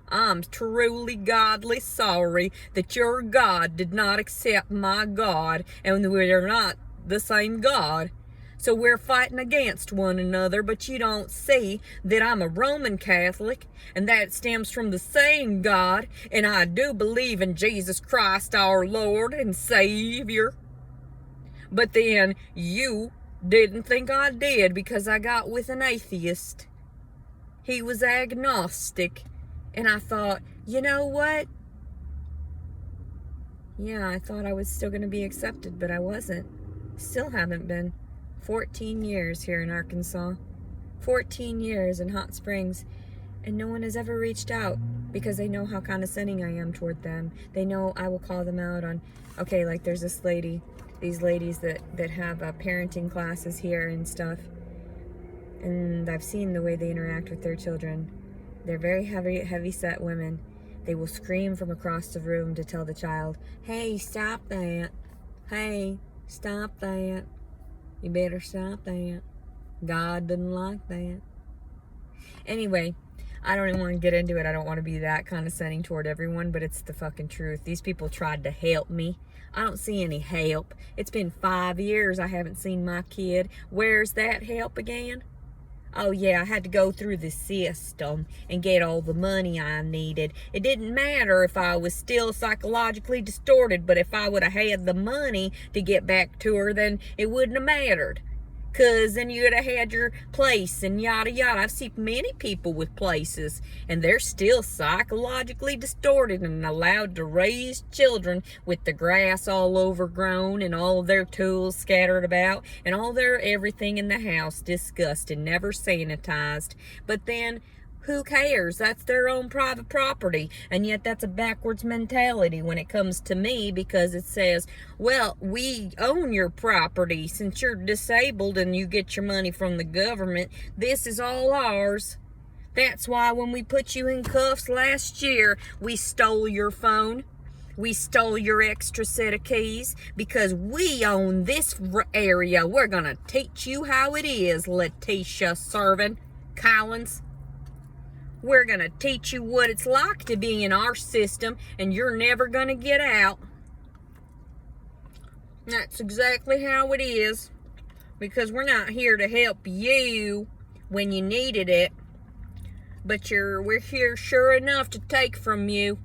I'm truly godly sorry that your God did not accept my God, and we're not the same God. So we're fighting against one another, but you don't see that I'm a Roman Catholic, and that stems from the same God, and I do believe in Jesus Christ, our Lord and Savior. But then you didn't think I did because I got with an atheist. He was agnostic, and I thought, you know what? Yeah, I thought I was still going to be accepted, but I wasn't. Still haven't been. 14 years here in Arkansas, 14 years in Hot Springs, and no one has ever reached out because they know how condescending I am toward them. They know I will call them out on, okay, like there's these ladies that have parenting classes here and stuff, and I've seen the way they interact with their children. They're very heavy set women. They will scream from across the room to tell the child, hey, stop that. Hey, stop that. You better stop that. God doesn't like that. Anyway, I don't even want to get into it. I don't want to be that condescending toward everyone, but it's the fucking truth. These people tried to help me. I don't see any help. It's been 5 years I haven't seen my kid. Where's that help again? Oh yeah, I had to go through the system and get all the money I needed. It didn't matter if I was still psychologically distorted, but if I would have had the money to get back to her, then it wouldn't have mattered. Cause then you'd have had your place and yada yada. I've seen many people with places and they're still psychologically distorted and allowed to raise children with the grass all overgrown and all of their tools scattered about and all their everything in the house disgusted, never sanitized. But then who cares? That's their own private property. And yet that's a backwards mentality when it comes to me, because it says, well, we own your property. Since you're disabled and you get your money from the government, this is all ours. That's why when we put you in cuffs last year, we stole your phone. We stole your extra set of keys because we own this area. We're going to teach you how it is, Leticia Collins. We're going to teach you what it's like to be in our system, and you're never going to get out. That's exactly how it is, because we're not here to help you when you needed it, but we're here sure enough to take from you.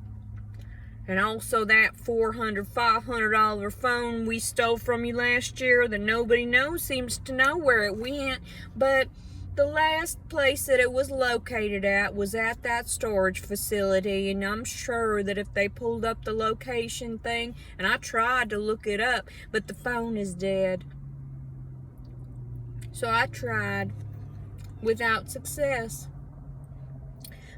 And also that $400, $500 phone we stole from you last year that nobody knows, seems to know where it went, but the last place that it was located at was at that storage facility, and I'm sure that if they pulled up the location thing, and I tried to look it up, but the phone is dead. So I tried without success.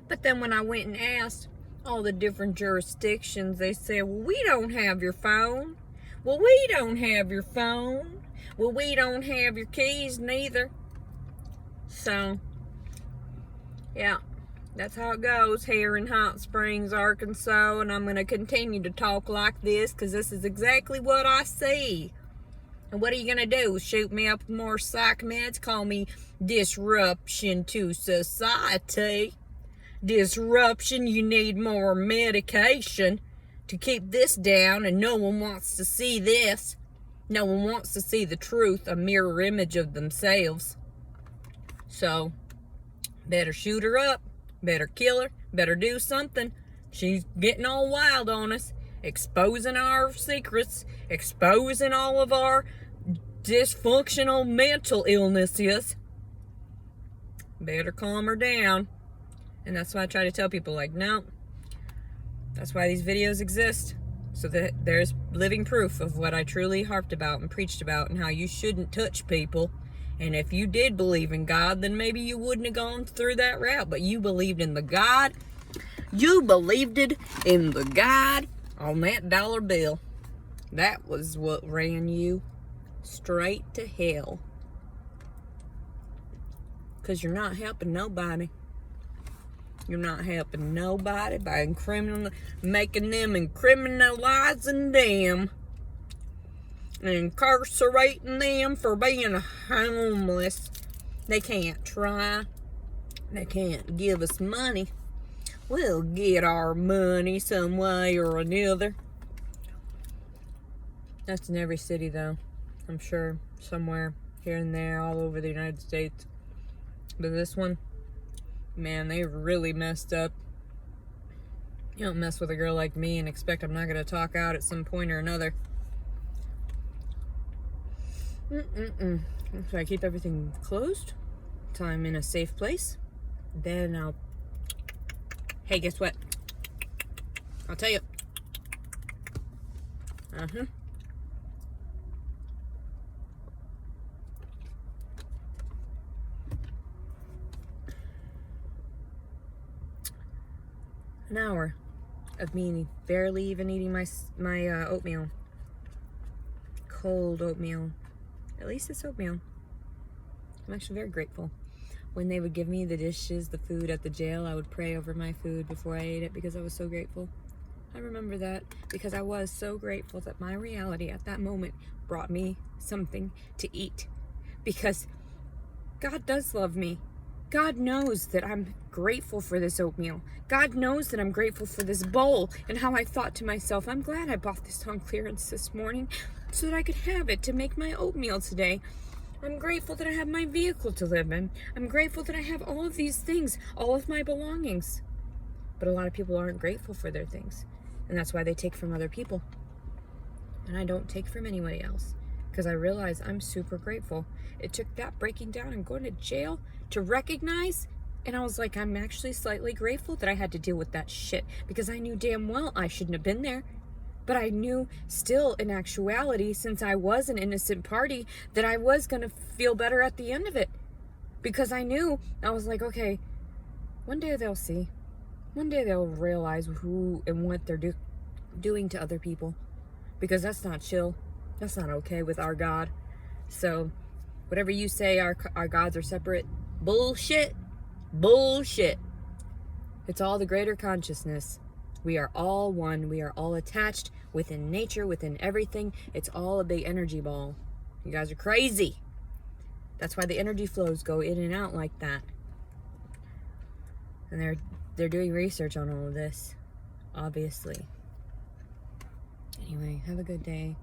But then when I went and asked all the different jurisdictions, they said, well, we don't have your phone. Well, we don't have your phone. Well, we don't have your keys neither. So, yeah, that's how it goes here in Hot Springs, Arkansas, and I'm going to continue to talk like this because this is exactly what I see. And what are you going to do? Shoot me up with more psych meds? Call me disruption to society? Disruption, you need more medication to keep this down, and no one wants to see this. No one wants to see the truth, a mirror image of themselves. So, better shoot her up, better kill her, better do something. She's getting all wild on us, exposing our secrets, exposing all of our dysfunctional mental illnesses. Better calm her down. And that's why I try to tell people, like, no, that's why these videos exist. So that there's living proof of what I truly harped about and preached about, and how you shouldn't touch people. And if you did believe in God, then maybe you wouldn't have gone through that route. But you believed in the God. You believed it in the God on that dollar bill. That was what ran you straight to hell. Because you're not helping nobody. You're not helping nobody by making them, incriminalizing them, and incarcerating them for being homeless. They can't try. They can't give us money. We'll get our money some way or another. That's in every city, though. I'm sure somewhere here and there all over the United States. But this one, man, they really messed up. You don't mess with a girl like me and expect I'm not going to talk out at some point or another. So I keep everything closed until I'm in a safe place. Then I'll... Hey, guess what? I'll tell you. An hour of me barely even eating my oatmeal. Cold oatmeal. At least it's oatmeal. I'm actually very grateful. When they would give me the dishes, the food at the jail, I would pray over my food before I ate it because I was so grateful. I remember that because I was so grateful that my reality at that moment brought me something to eat. Because God does love me. God knows that I'm grateful for this oatmeal. God knows that I'm grateful for this bowl, and how I thought to myself, I'm glad I bought this on clearance this morning so that I could have it to make my oatmeal today. I'm grateful that I have my vehicle to live in. I'm grateful that I have all of these things, all of my belongings. But a lot of people aren't grateful for their things, and that's why they take from other people. And I don't take from anybody else, because I realized I'm super grateful. It took that breaking down and going to jail to recognize, and I was like, I'm actually slightly grateful that I had to deal with that shit, because I knew damn well I shouldn't have been there. But I knew still, in actuality, since I was an innocent party, that I was going to feel better at the end of it. Because I knew, I was like, okay, one day they'll see. One day they'll realize who and what they're doing to other people. Because that's not chill. That's not okay with our God. So, whatever you say, our gods are separate. Bullshit. Bullshit. It's all the greater consciousness. We are all one. We are all attached within nature, within everything. It's all a big energy ball. You guys are crazy. That's why the energy flows go in and out like that. And they're doing research on all of this, obviously. Anyway, have a good day.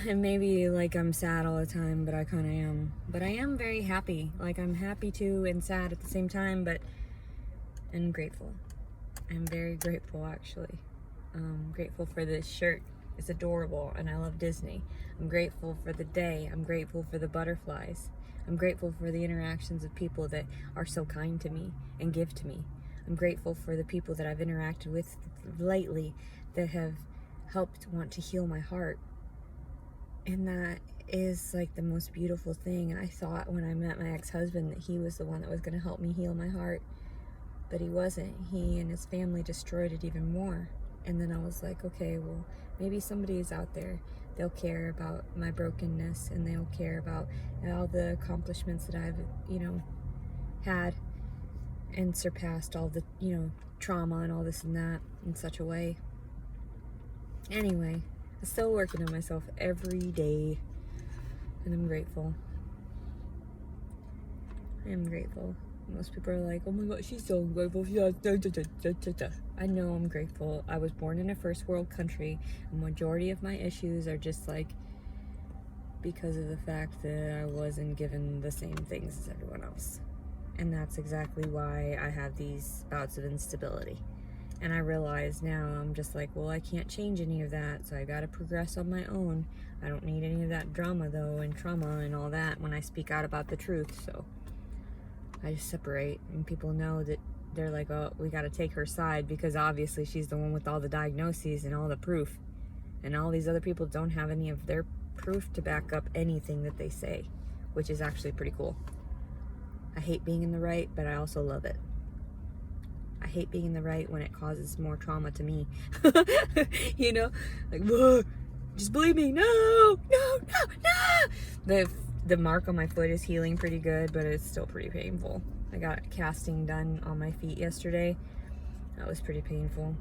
And maybe like I'm sad all the time, but I kind of am. But I am very happy. Like I'm happy too and sad at the same time, and grateful. I'm very grateful, actually. Grateful for this shirt. It's adorable, and I love Disney. I'm grateful for the day. I'm grateful for the butterflies. I'm grateful for the interactions of people that are so kind to me and give to me. I'm grateful for the people that I've interacted with lately that have helped want to heal my heart. And that is like the most beautiful thing. I thought when I met my ex-husband that he was the one that was going to help me heal my heart. But he wasn't. He and his family destroyed it even more. And then I was like, okay, well, maybe somebody is out there. They'll care about my brokenness, and they'll care about all the accomplishments that I've, had and surpassed all the, trauma and all this and that in such a way. Anyway, I'm still working on myself every day, and I'm grateful. I am grateful. Most people are like, oh my god, she's so grateful. I know I'm grateful. I was born in a first world country. A majority of my issues are just like because of the fact that I wasn't given the same things as everyone else. And that's exactly why I have these bouts of instability. And I realize now, I'm just like, well, I can't change any of that, so I gotta progress on my own. I don't need any of that drama though, and trauma and all that when I speak out about the truth, so I just separate, and people know that they're like, oh, we got to take her side because obviously she's the one with all the diagnoses and all the proof. And all these other people don't have any of their proof to back up anything that they say, which is actually pretty cool. I hate being in the right, but I also love it. I hate being in the right when it causes more trauma to me. Like, whoa, just believe me. No. The mark on my foot is healing pretty good, but it's still pretty painful. I got casting done on my feet yesterday. That was pretty painful.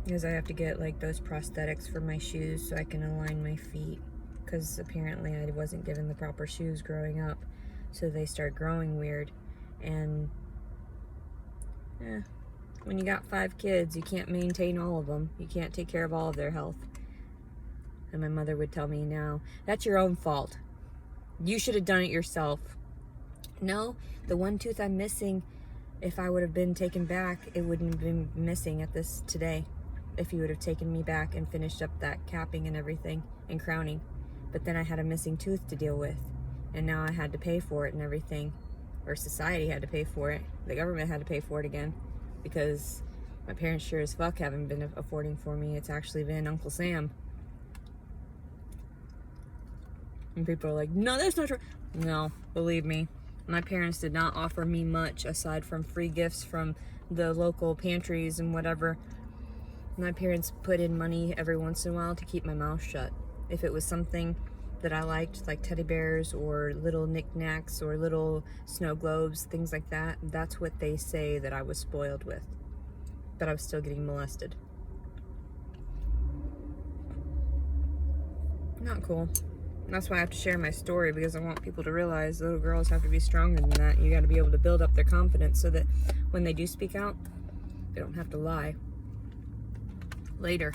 Because I have to get like those prosthetics for my shoes so I can align my feet. Because apparently I wasn't given the proper shoes growing up. So they start growing weird. And when you got 5 kids, you can't maintain all of them. You can't take care of all of their health. And my mother would tell me now, that's your own fault. You should have done it yourself. No, the one tooth I'm missing, if I would have been taken back, it wouldn't have been missing at this today. If you would have taken me back and finished up that capping and everything and crowning. But then I had a missing tooth to deal with. And now I had to pay for it and everything. Or society had to pay for it. The government had to pay for it again. Because my parents sure as fuck haven't been affording for me. It's actually been Uncle Sam. And people are like, no, that's not true. No, believe me. My parents did not offer me much aside from free gifts from the local pantries and whatever. My parents put in money every once in a while to keep my mouth shut. If it was something that I liked, like teddy bears or little knickknacks or little snow globes, things like that, that's what they say that I was spoiled with. But I was still getting molested. Not cool. That's why I have to share my story, because I want people to realize little girls have to be stronger than that. You got to be able to build up their confidence so that when they do speak out, they don't have to lie later.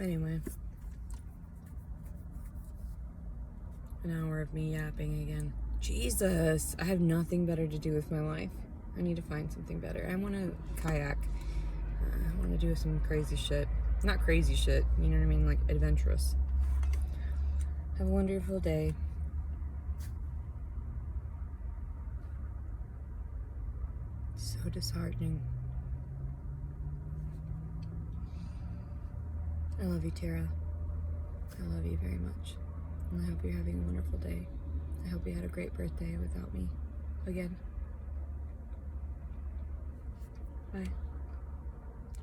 Anyway, an hour of me yapping again. Jesus, I have nothing better to do with my life. I need to find something better. I want to kayak. I want to do some crazy shit. Not crazy shit, you know what I mean? Like adventurous. Have a wonderful day. So disheartening. I love you, Tara. I love you very much. And I hope you're having a wonderful day. I hope you had a great birthday without me. Again. Bye.